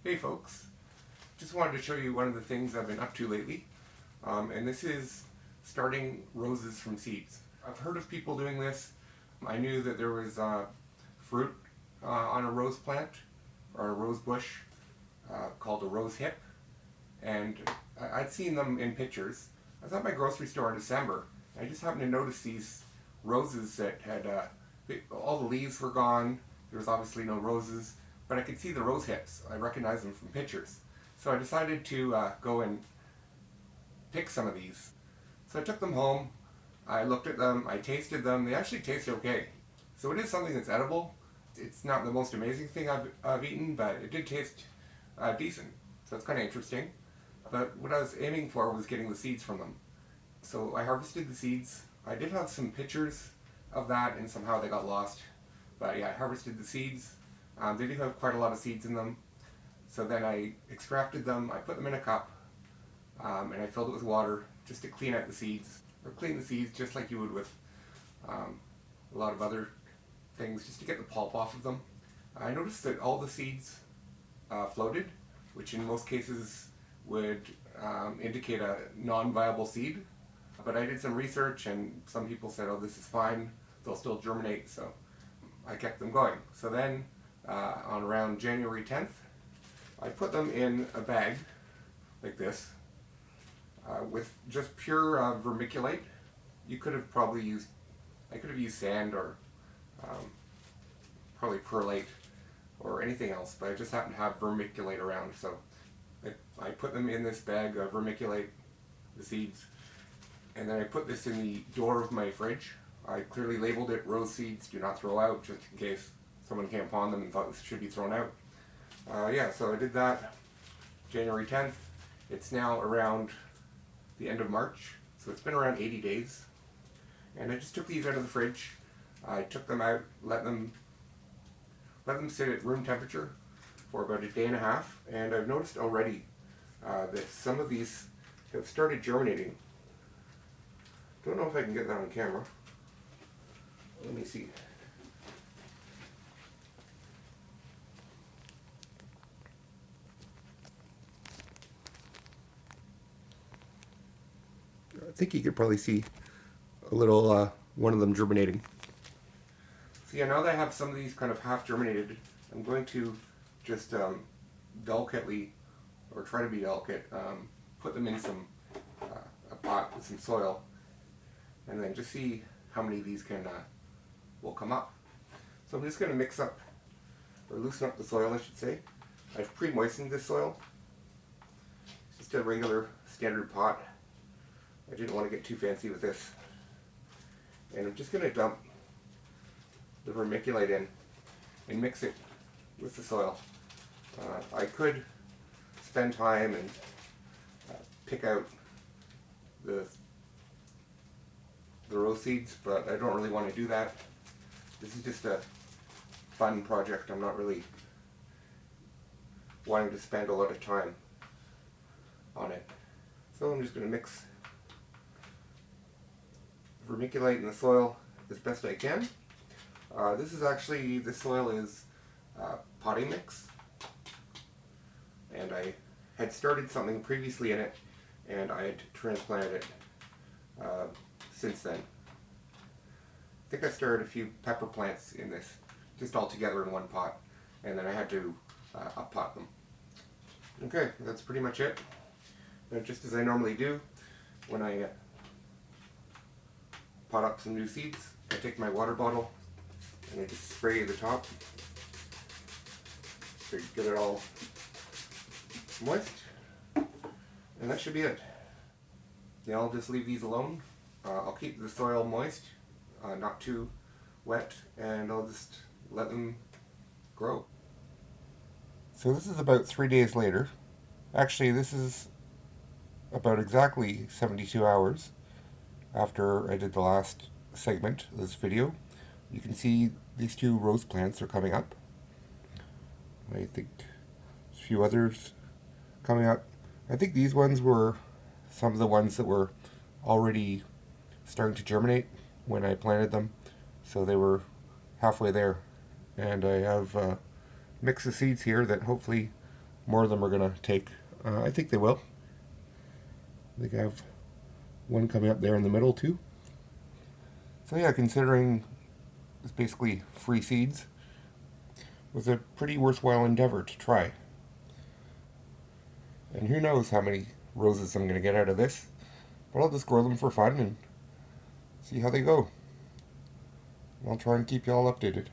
Hey folks, just wanted to show you one of the things I've been up to lately, and this is starting roses from seeds. I've heard of people doing this. I knew that there was fruit on a rose plant or a rose bush called a rose hip, and I'd seen them in pictures. I was at my grocery store in December, and I just happened to notice these roses that had all the leaves were gone. There was obviously no roses, but I could see the rose hips. I recognized them from pictures. So I decided to go and pick some of these. So I took them home, I looked at them, I tasted them. They actually taste okay. So it is something that's edible. It's not the most amazing thing I've eaten, but it did taste decent. So it's kind of interesting. But what I was aiming for was getting the seeds from them. So I harvested the seeds. I did have some pictures of that and somehow they got lost. But yeah, I harvested the seeds. They do have quite a lot of seeds in them. So then I extracted them, I put them in a cup, and I filled it with water just to clean out the seeds. Or clean the seeds just like you would with a lot of other things, just to get the pulp off of them. I noticed that all the seeds floated, which in most cases would indicate a non-viable seed. But I did some research and some people said, oh, this is fine, they'll still germinate, so I kept them going. So then on around January 10th, I put them in a bag like this with just pure vermiculite. You could have probably used, I could have used sand or probably perlite or anything else, but I just happened to have vermiculite around. So I put them in this bag of vermiculite, the seeds, and then I put this in the door of my fridge. I clearly labeled it rose seeds, do not throw out, just in case someone came upon them and thought this should be thrown out. Yeah, so I did that January 10th. It's now around the end of March, so it's been around 80 days. And I just took these out of the fridge. I took them out, let them sit at room temperature for about a day and a half, and I've noticed already that some of these have started germinating. Don't know if I can get that on camera. Let me see. I think you could probably see a little one of them germinating. So yeah, now that I have some of these kind of half germinated, I'm going to just delicately, or try to be delicate, put them in a pot with some soil, and then just see how many of these will come up. So I'm just going to mix up, or loosen up the soil, I should say. I've pre-moistened this soil. It's just a regular standard pot. I didn't want to get too fancy with this. And I'm just going to dump the vermiculite in and mix it with the soil. I could spend time and pick out the rose seeds, but I don't really want to do that. This is just a fun project. I'm not really wanting to spend a lot of time on it. So I'm just going to mix vermiculite in the soil as best I can. This soil is potting mix, and I had started something previously in it, and I had transplanted it since then. I think I started a few pepper plants in this, just all together in one pot, and then I had to up-pot them. Okay, that's pretty much it. Now, just as I normally do, when I pot up some new seeds, I take my water bottle and I just spray the top to get it all moist, and that should be it. Now I'll just leave these alone. I'll keep the soil moist, not too wet, and I'll just let them grow. So this is about 3 days later. Actually, this is about exactly 72 hours after I did the last segment of this video. You can see these two rose plants are coming up. I think there's a few others coming up. I think these ones were some of the ones that were already starting to germinate when I planted them, so they were halfway there. And I have mixed the seeds here that hopefully more of them are going to take. I think they will. I think I have one coming up there in the middle too. So yeah, considering it's basically free seeds, was a pretty worthwhile endeavor to try. And who knows how many roses I'm going to get out of this, but I'll just grow them for fun and see how they go. I'll try and keep you all updated.